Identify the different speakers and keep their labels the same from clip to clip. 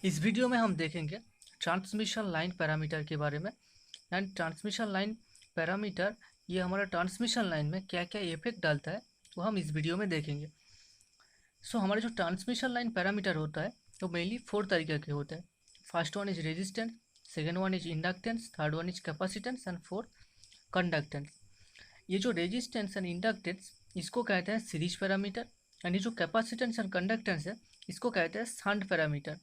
Speaker 1: इस वीडियो में हम देखेंगे ट्रांसमिशन लाइन पैरामीटर के बारे में। एंड ट्रांसमिशन लाइन पैरामीटर ये हमारा ट्रांसमिशन लाइन में क्या क्या इफेक्ट डालता है वो हम इस वीडियो में देखेंगे। हमारे जो ट्रांसमिशन लाइन पैरामीटर होता है वो मेनली 4 तरीके के होते हैं। First one is resistance, second one is inductance, third one is capacitance and fourth conductance. ये जो रेजिस्टेंस एंड इंडक्टेंस इसको कहते हैं सीरीज पैरामीटर, एंड ये जो कैपेसिटेंस एंड कंडक्टेंस है इसको कहते हैं शंट पैरामीटर।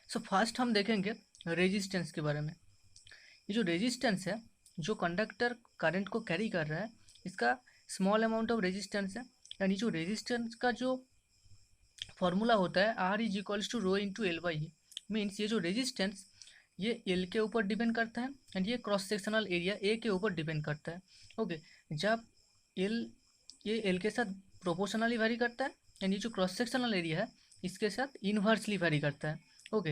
Speaker 1: फर्स्ट हम देखेंगे रेजिस्टेंस के बारे में। ये जो रेजिस्टेंस है, जो कंडक्टर करंट को कैरी कर रहा है, इसका स्मॉल अमाउंट ऑफ रेजिस्टेंस है। एंड ये जो रेजिस्टेंस का जो फॉर्मूला होता है R is equals to rho into L by. Means ये जो रेजिस्टेंस ये एल के ऊपर डिपेंड करता है एंड ये क्रॉस सेक्शनल एरिया ए के ऊपर डिपेंड करता है। ओके, जब ये एल के साथ प्रोपोर्शनली वेरी करता है एंड ये जो क्रॉस सेक्शनल एरिया है इसके साथ इन्वर्सली वेरी करता है। ओके,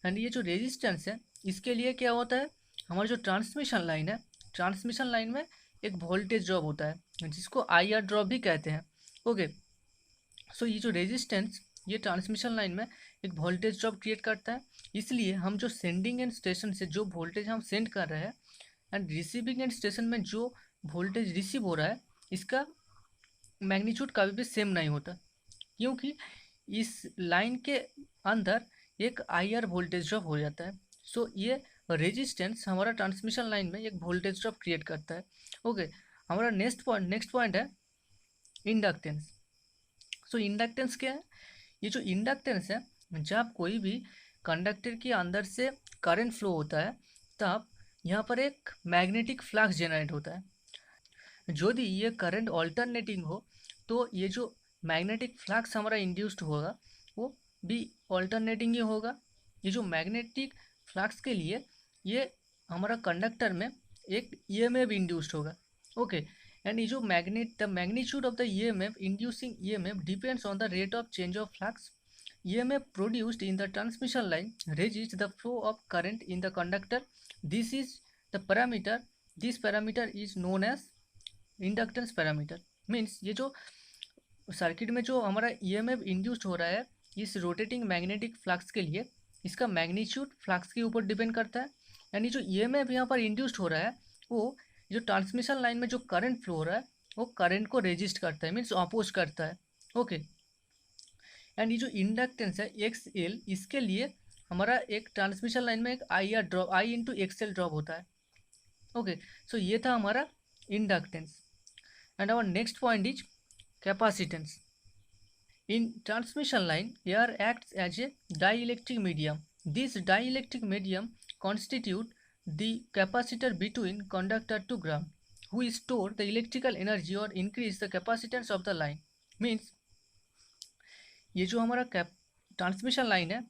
Speaker 1: एंड ये जो रेजिस्टेंस है इसके लिए क्या होता है, हमारी जो ट्रांसमिशन लाइन है, ट्रांसमिशन लाइन में एक वोल्टेज ड्रॉप होता है जिसको आई आर ड्रॉप भी कहते हैं। ओके, ये जो रेजिस्टेंस ये ट्रांसमिशन लाइन में एक वोल्टेज ड्रॉप क्रिएट करता है। इसलिए हम जो सेंडिंग एंड स्टेशन से जो वोल्टेज हम सेंड कर रहे हैं एंड रिसीविंग एंड स्टेशन में जो वोल्टेज रिसीव हो रहा है इसका मैग्नीट्यूड कभी भी सेम नहीं होता, क्योंकि इस लाइन के अंदर एक आई आर वोल्टेज ड्रॉप हो जाता है। ये रेजिस्टेंस हमारा ट्रांसमिशन लाइन में एक वोल्टेज ड्रॉप क्रिएट करता है। ओके, हमारा नेक्स्ट पॉइंट है इंडक्टेंस। इंडक्टेंस क्या है? ये जो इंडक्टेंस है, जब कोई भी कंडक्टर के अंदर से करंट फ्लो होता है तब यहाँ पर एक मैग्नेटिक फ्लक्स जनरेट होता है। यदि ये करंट ऑल्टरनेटिंग हो तो ये जो मैग्नेटिक फ्लक्स हमारा इंड्यूस्ड होगा वो भी ऑल्टरनेटिंग ही होगा। ये जो मैग्नेटिक फ्लक्स के लिए ये हमारा कंडक्टर में एक ईएमएफ इंड्यूस्ड होगा। ओके, एंड ये जो the magnitude of the EMF inducing EMF depends on the rate of change of flux. EMF produced in the transmission line resists the flow of current in the conductor. This is the parameter. This parameter is known as inductance parameter. Means ये जो circuit में जो हमारा EMF induced हो रहा है इस rotating magnetic flux के लिए, इसका मैग्नीट्यूड फ्लक्स के ऊपर डिपेंड करता है। यानी जो ईएमएफ यहाँ पर इंड्यूस्ड हो रहा है वो जो ट्रांसमिशन लाइन में जो करंट फ्लो हो रहा है वो करंट को रेजिस्ट करता है, मीन्स अपोज करता है। ओके, एंड ये जो इंडक्टेंस है एक्स एल, इसके लिए हमारा एक ट्रांसमिशन लाइन में एक I R drop, I into x L drop होता है। ओके, ये था हमारा inductance. And our next point is capacitance. In transmission line, air acts as a dielectric medium. This dielectric medium constitute the capacitor between conductor to ground, who store the electrical energy or increase the capacitance of the line. Means ये जो हमारा transmission line है,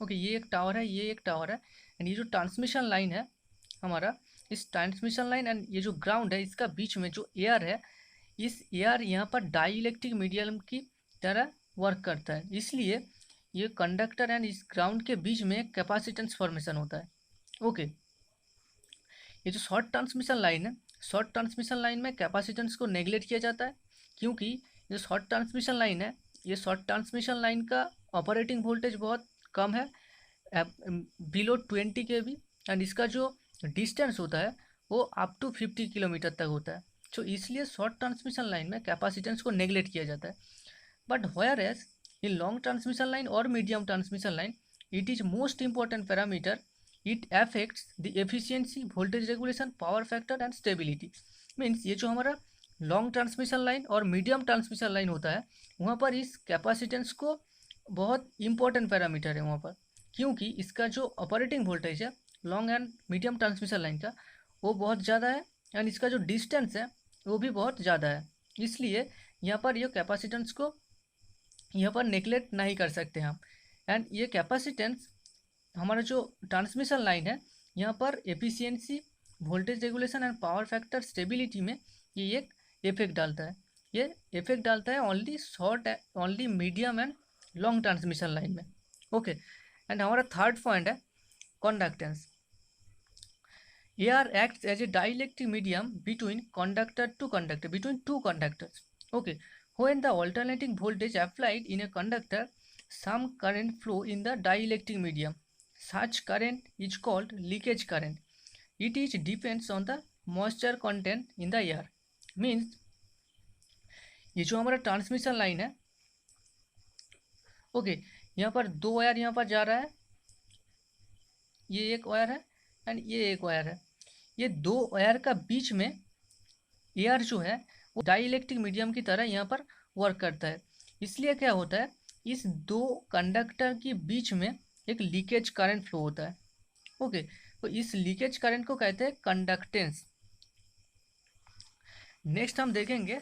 Speaker 1: okay, ये एक tower है, ये एक tower है, एंड ये जो ट्रांसमिशन लाइन है हमारा, इस ट्रांसमिशन लाइन एंड ये जो ग्राउंड है इसका बीच में जो एयर है, इस एयर यहाँ पर डाइलेक्ट्रिक मीडियम की तरह वर्क करता है। इसलिए ये कंडक्टर एंड इस ग्राउंड के बीच में कैपेसिटेंस फॉर्मेशन होता है। ओके, ये जो शॉर्ट ट्रांसमिशन लाइन है, शॉर्ट ट्रांसमिशन लाइन में कैपेसिटेंस को नेगलेक्ट किया जाता है, क्योंकि जो शॉर्ट ट्रांसमिशन लाइन है, ये शॉर्ट ट्रांसमिशन लाइन का ऑपरेटिंग वोल्टेज बहुत कम है, बिलो 20 kV, एंड इसका जो डिस्टेंस होता है वो अप टू 50 किलोमीटर तक होता है। इसलिए शॉर्ट ट्रांसमिशन लाइन में कैपेसिटेंस को नेगलेक्ट किया जाता है। But whereas in long transmission line और medium transmission line it is most important parameter. It affects the efficiency, voltage regulation, power factor and stability. Means ये जो हमारा long transmission line और medium transmission line होता है वहाँ पर इस कैपेसिटेंस को बहुत इंपॉर्टेंट पैरामीटर है वहाँ पर, क्योंकि इसका जो ऑपरेटिंग वोल्टेज है long and medium transmission line का वो बहुत ज़्यादा है, एंड इसका जो डिस्टेंस है वो भी बहुत ज़्यादा है। इसलिए यहाँ पर ये कैपेसिटेंस को यहाँ पर नेगलेक्ट नहीं कर सकते हम। एंड ये कैपेसिटेंस हमारा जो ट्रांसमिशन लाइन है यहाँ पर efficiency, voltage regulation and power factor, stability में ये एक इफेक्ट डालता है। ये इफेक्ट डालता है only medium and long transmission line में। ओके, एंड हमारा थर्ड पॉइंट है conductance. Air acts as a dielectric medium between two conductors. Okay, when the alternating voltage applied in a conductor some current flow in the dielectric medium. Such current is called leakage current. It is depends on the moisture content in the air. Means ये जो हमारा transmission line है, okay, यहाँ पर दो wire यहाँ पर जा रहा है, ये एक वायर है एंड ये एक वायर है। ये दो वायर का बीच में एयर जो है वो डाइलेक्ट्रिक मीडियम की तरह यहाँ पर वर्क करता है। इसलिए क्या होता है, इस दो कंडक्टर के बीच में एक लीकेज करंट फ्लो होता है। ओके, तो इस लीकेज करंट को कहते हैं कंडक्टेंस। नेक्स्ट हम देखेंगे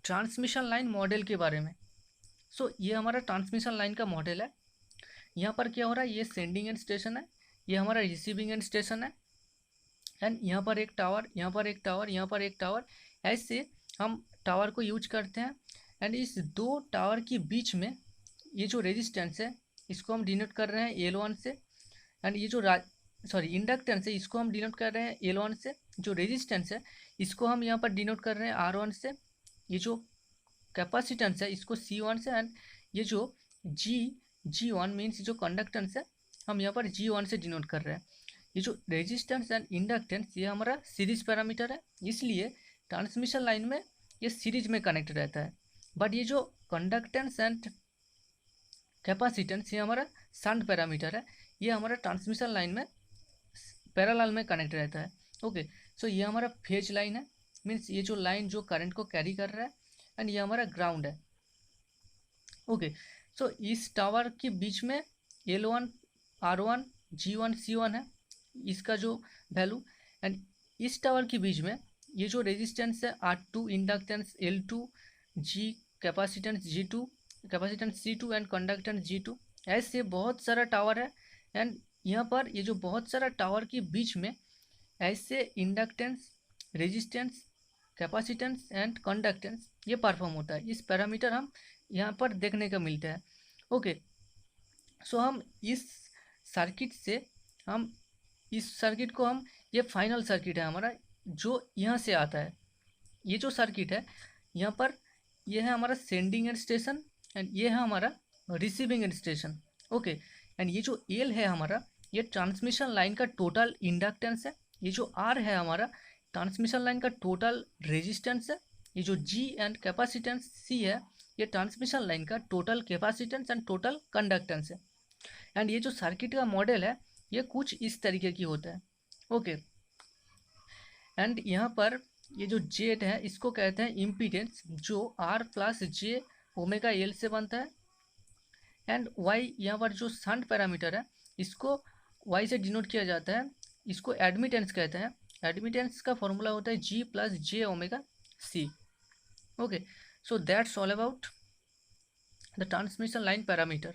Speaker 1: ट्रांसमिशन लाइन मॉडल के बारे में। ये हमारा ट्रांसमिशन लाइन का मॉडल है। यहाँ पर क्या हो रहा है, ये सेंडिंग एंड स्टेशन है, ये हमारा रिसीविंग एंड स्टेशन है, एंड यहाँ पर एक टावर, यहाँ पर एक टावर, यहाँ पर एक टावर। ऐसे हम टावर को यूज करते हैं। एंड इस दो टावर के बीच में ये जो रेजिस्टेंस है इसको हम डिनोट कर रहे हैं L1 से, एंड ये जो इंडक्टेंस है इसको हम डिनोट कर रहे हैं L1 से। जो रेजिस्टेंस है इसको हम यहाँ पर डिनोट कर रहे हैं R1 से। ये जो कैपेसिटेंस है इसको C1 से, एंड ये जो G1 मीन्स जो कंडक्टेंस है हम यहाँ पर G1 से डिनोट कर रहे हैं। ये जो रेजिस्टेंस एंड इंडक्टेंस ये हमारा सीरीज पैरामीटर है, इसलिए ट्रांसमिशन लाइन में ये सीरीज में कनेक्ट रहता है। बट ये जो कंडक्टेंस एंड कैपेसिटेंस ये हमारा शंट पैरामीटर है, ये हमारा ट्रांसमिशन लाइन में पैरेलल में कनेक्ट रहता है। ओके, सो ये हमारा फेज लाइन है, मीन्स ये जो लाइन जो करंट को कैरी कर रहा है, एंड ये हमारा ग्राउंड है। ओके, सो इस टावर के बीच में L1 R1 G1 C1 है, इसका जो वैल्यू, एंड इस टावर के बीच में ये जो रेजिस्टेंस है R2, inductance L2, G capacitance G2, capacitance C2 and conductance G2। ऐसे बहुत सारा टावर है, एंड यहाँ पर ये जो बहुत सारा टावर के बीच में ऐसे inductance, resistance, capacitance and conductance ये परफॉर्म होता है। इस पैरामीटर हम यहाँ पर देखने का मिलता है। ओके, सो हम इस सर्किट से हम इस सर्किट को हम ये फाइनल सर्किट है हमारा जो यहाँ से आता है। ये जो सर्किट है यहाँ पर ये है हमारा सेंडिंग एंड स्टेशन, एंड ये है हमारा receiving end station. Okay, and ये जो एल है हमारा ये ट्रांसमिशन लाइन का टोटल इंडक्टेंस है। ये जो आर है हमारा ट्रांसमिशन लाइन का टोटल रेजिस्टेंस है। ये जो जी एंड कैपेसिटेंस सी है ये ट्रांसमिशन लाइन का total capacitance and total conductance है। एंड ये जो सर्किट का मॉडल है ये कुछ इस तरीके की होता है। ओके, एंड यहाँ पर ये जो जेड है इसको कहते हैं इम्पीडेंस, जो आर प्लस जे ओमेगा एल से बनता है। एंड वाई यहाँ पर जो शंट पैरामीटर है इसको वाई से डिनोट किया जाता है, इसको एडमिटेंस कहते हैं। एडमिटेंस का फॉर्मूला होता है G plus J omega C. Okay, so that's all about the transmission line parameter.